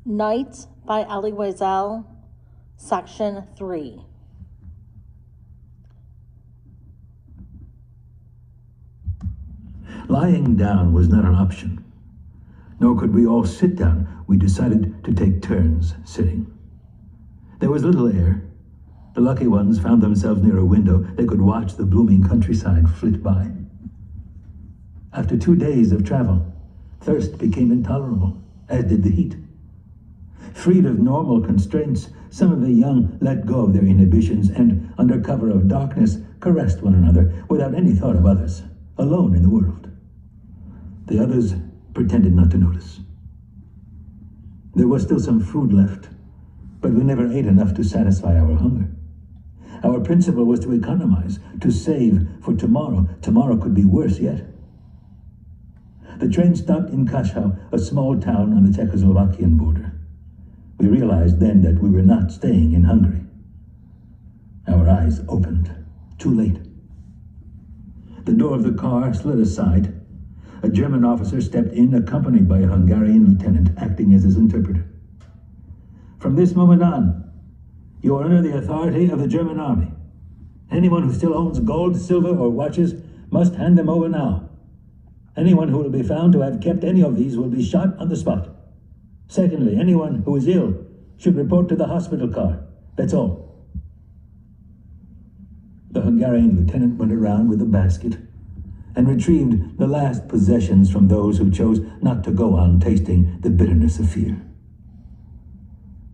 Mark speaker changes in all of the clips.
Speaker 1: Night by Elie Wiesel, Section 3.
Speaker 2: Lying down was not an option, nor could we all sit down. We decided to take turns sitting. There was little air. The lucky ones found themselves near a window. They could watch the blooming countryside flit by. After 2 days of travel, thirst became intolerable, as did the heat. Freed of normal constraints, some of the young let go of their inhibitions and, under cover of darkness, caressed one another without any thought of others, alone in the world. The others pretended not to notice. There was still some food left, but we never ate enough to satisfy our hunger. Our principle was to economize, to save for tomorrow. Tomorrow could be worse yet. The train stopped in Kashau, a small town on the Czechoslovakian border. We realized then that we were not staying in Hungary. Our eyes opened, too late. The door of the car slid aside. A German officer stepped in, accompanied by a Hungarian lieutenant acting as his interpreter. From this moment on, you are under the authority of the German army. Anyone who still owns gold, silver, or watches must hand them over now. Anyone who will be found to have kept any of these will be shot on the spot. Secondly, anyone who is ill should report to the hospital car. That's all. The Hungarian lieutenant went around with a basket and retrieved the last possessions from those who chose not to go on tasting the bitterness of fear.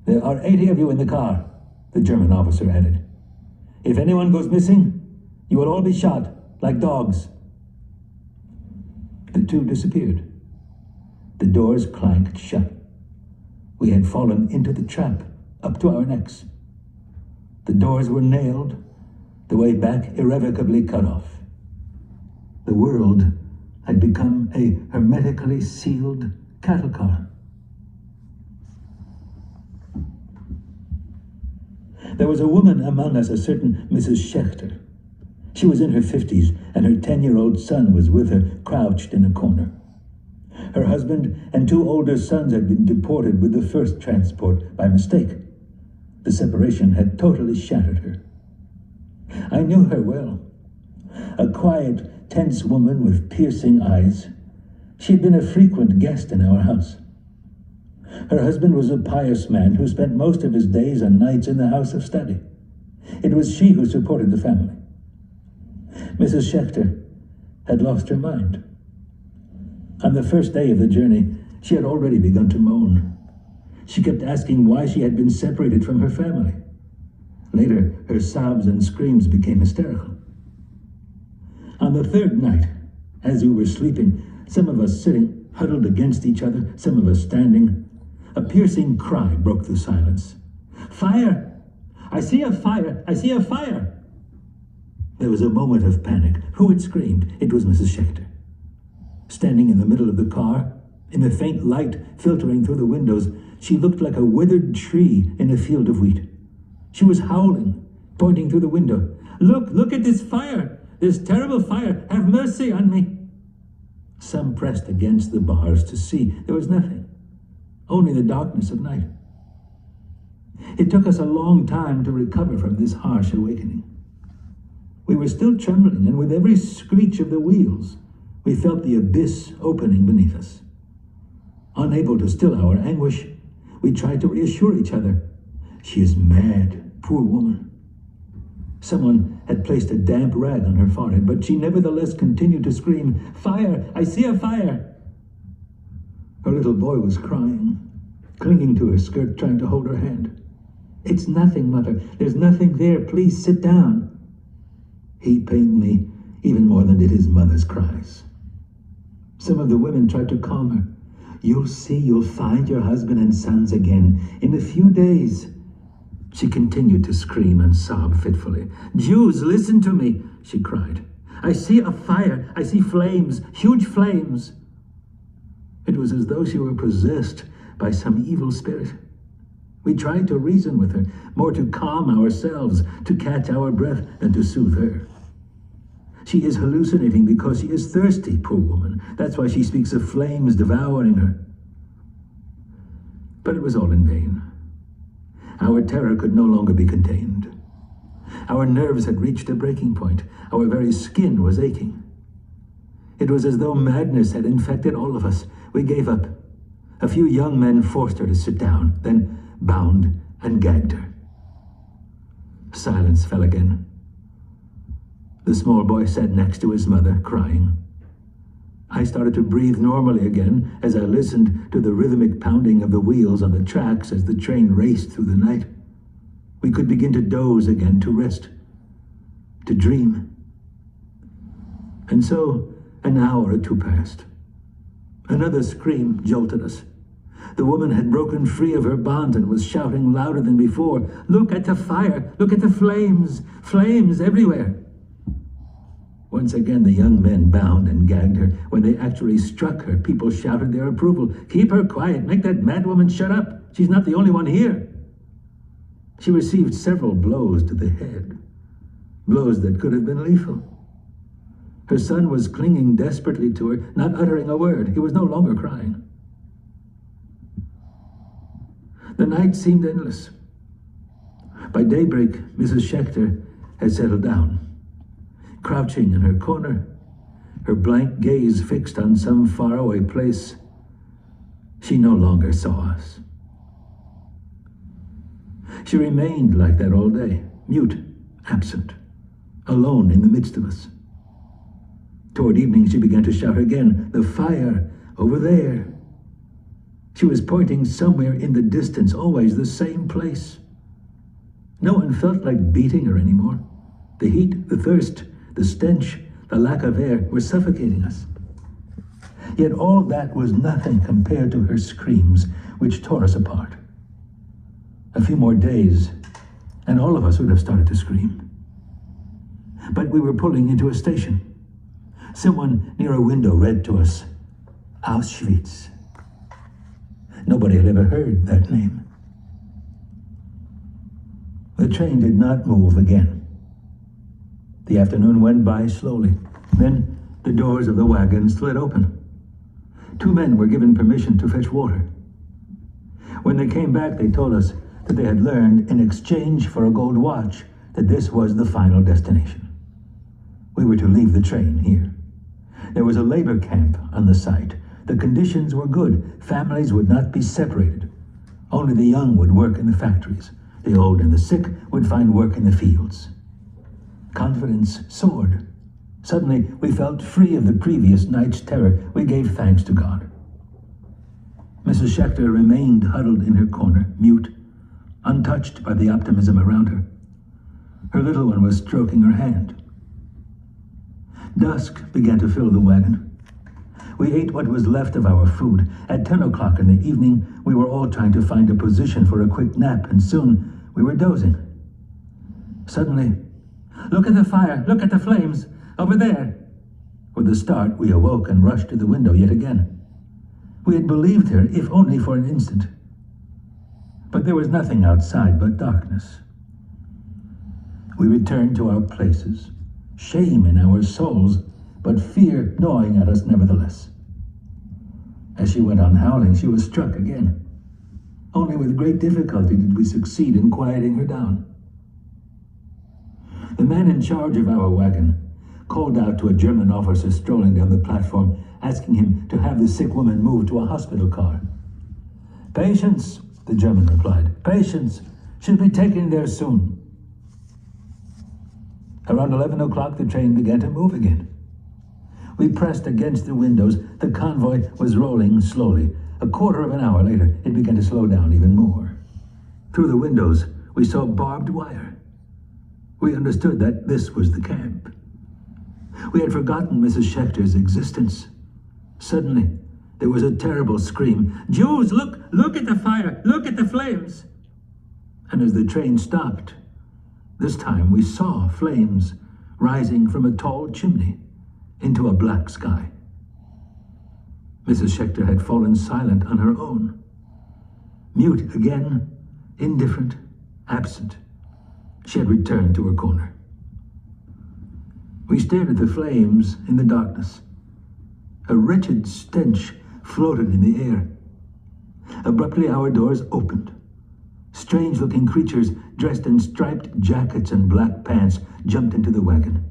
Speaker 2: There are 80 of you in the car, the German officer added. If anyone goes missing, you will all be shot like dogs. The two disappeared. The doors clanked shut. We had fallen into the trap, up to our necks. The doors were nailed, the way back irrevocably cut off. The world had become a hermetically sealed cattle car. There was a woman among us, a certain Mrs. Schechter. She was in her 50s, and her 10-year-old son was with her, crouched in a corner. Her husband and 2 older sons had been deported with the first transport by mistake. The separation had totally shattered her. I knew her well. A quiet, tense woman with piercing eyes. She had been a frequent guest in our house. Her husband was a pious man who spent most of his days and nights in the house of study. It was she who supported the family. Mrs. Schechter had lost her mind. On the first day of the journey, she had already begun to moan. She kept asking why she had been separated from her family. Later, her sobs and screams became hysterical. On the 3rd night, as we were sleeping, some of us sitting huddled against each other, some of us standing, a piercing cry broke the silence. Fire! I see a fire! I see a fire! There was a moment of panic. Who had screamed? It was Mrs. Schechter. Standing in the middle of the car, in the faint light filtering through the windows, she looked like a withered tree in a field of wheat. She was howling, pointing through the window. Look at this fire! This terrible fire! Have mercy on me! Some pressed against the bars to see. There was nothing, only the darkness of night. It took us a long time to recover from this harsh awakening. We were still trembling, and with every screech of the wheels, we felt the abyss opening beneath us. Unable to still our anguish, we tried to reassure each other. She is mad, poor woman. Someone had placed a damp rag on her forehead, but she nevertheless continued to scream, Fire! I see a fire! Her little boy was crying, clinging to her skirt, trying to hold her hand. It's nothing, Mother. There's nothing there. Please sit down. He pained me even more than did his mother's cries. Some of the women tried to calm her. You'll see, you'll find your husband and sons again in a few days. She continued to scream and sob fitfully. Jews, listen to me, she cried. I see a fire. I see flames, huge flames. It was as though she were possessed by some evil spirit. We tried to reason with her, more to calm ourselves, to catch our breath than to soothe her. She is hallucinating because she is thirsty, poor woman. That's why she speaks of flames devouring her. But it was all in vain. Our terror could no longer be contained. Our nerves had reached a breaking point. Our very skin was aching. It was as though madness had infected all of us. We gave up. A few young men forced her to sit down, then bound and gagged her. Silence fell again. The small boy sat next to his mother, crying. I started to breathe normally again as I listened to the rhythmic pounding of the wheels on the tracks as the train raced through the night. We could begin to doze again, to rest, to dream. And so, an hour or two passed. Another scream jolted us. The woman had broken free of her bonds and was shouting louder than before, "Look at the fire! Look at the flames! Flames everywhere!" Once again, the young men bound and gagged her. When they actually struck her, people shouted their approval. "Keep her quiet! Make that mad woman shut up! She's not the only one here!" She received several blows to the head, blows that could have been lethal. Her son was clinging desperately to her, not uttering a word. He was no longer crying. The night seemed endless. By daybreak, Mrs. Schechter had settled down. Crouching in her corner, her blank gaze fixed on some faraway place, she no longer saw us. She remained like that all day, mute, absent, alone in the midst of us. Toward evening, she began to shout again, "The fire, over there." She was pointing somewhere in the distance, always the same place. No one felt like beating her anymore. The heat, the thirst, the stench, the lack of air were suffocating us. Yet all that was nothing compared to her screams, which tore us apart. A few more days, and all of us would have started to scream. But we were pulling into a station. Someone near a window read to us, "Auschwitz." Nobody had ever heard that name. The train did not move again. The afternoon went by slowly. Then the doors of the wagon slid open. 2 men were given permission to fetch water. When they came back, they told us that they had learned, in exchange for a gold watch, that this was the final destination. We were to leave the train here. There was a labor camp on the site. The conditions were good. Families would not be separated. Only the young would work in the factories. The old and the sick would find work in the fields. Confidence soared. Suddenly, we felt free of the previous night's terror. We gave thanks to God. Mrs. Schechter remained huddled in her corner, mute, untouched by the optimism around her. Her little one was stroking her hand. Dusk began to fill the wagon. We ate what was left of our food. At 10 o'clock in the evening, we were all trying to find a position for a quick nap, and soon we were dozing. Suddenly, "Look at the fire! Look at the flames! Over there!" With a start, we awoke and rushed to the window yet again. We had believed her, if only for an instant. But there was nothing outside but darkness. We returned to our places, shame in our souls, but fear gnawing at us nevertheless. As she went on howling, she was struck again. Only with great difficulty did we succeed in quieting her down. The man in charge of our wagon called out to a German officer strolling down the platform, asking him to have the sick woman moved to a hospital car. "Patients," the German replied. "Patients should be taken there soon." Around 11 o'clock, the train began to move again. We pressed against the windows. The convoy was rolling slowly. A quarter of an hour later, it began to slow down even more. Through the windows, we saw barbed wire. We understood that this was the camp. We had forgotten Mrs. Schechter's existence. Suddenly, there was a terrible scream. "Jews, look! Look at the fire! Look at the flames!" And as the train stopped, this time we saw flames rising from a tall chimney into a black sky. Mrs. Schechter had fallen silent on her own. Mute again, indifferent, absent, she had returned to her corner. We stared at the flames in the darkness. A wretched stench floated in the air. Abruptly, our doors opened. Strange-looking creatures dressed in striped jackets and black pants jumped into the wagon.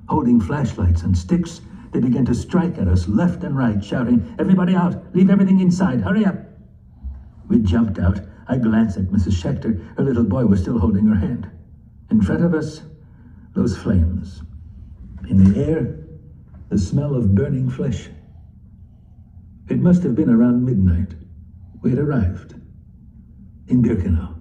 Speaker 2: Holding flashlights and sticks, they began to strike at us left and right, shouting, "Everybody out! Leave everything inside! Hurry up!" We jumped out. I glanced at Mrs. Schechter. Her little boy was still holding her hand. In front of us, those flames. In the air, the smell of burning flesh. It must have been around midnight. We had arrived in Birkenau.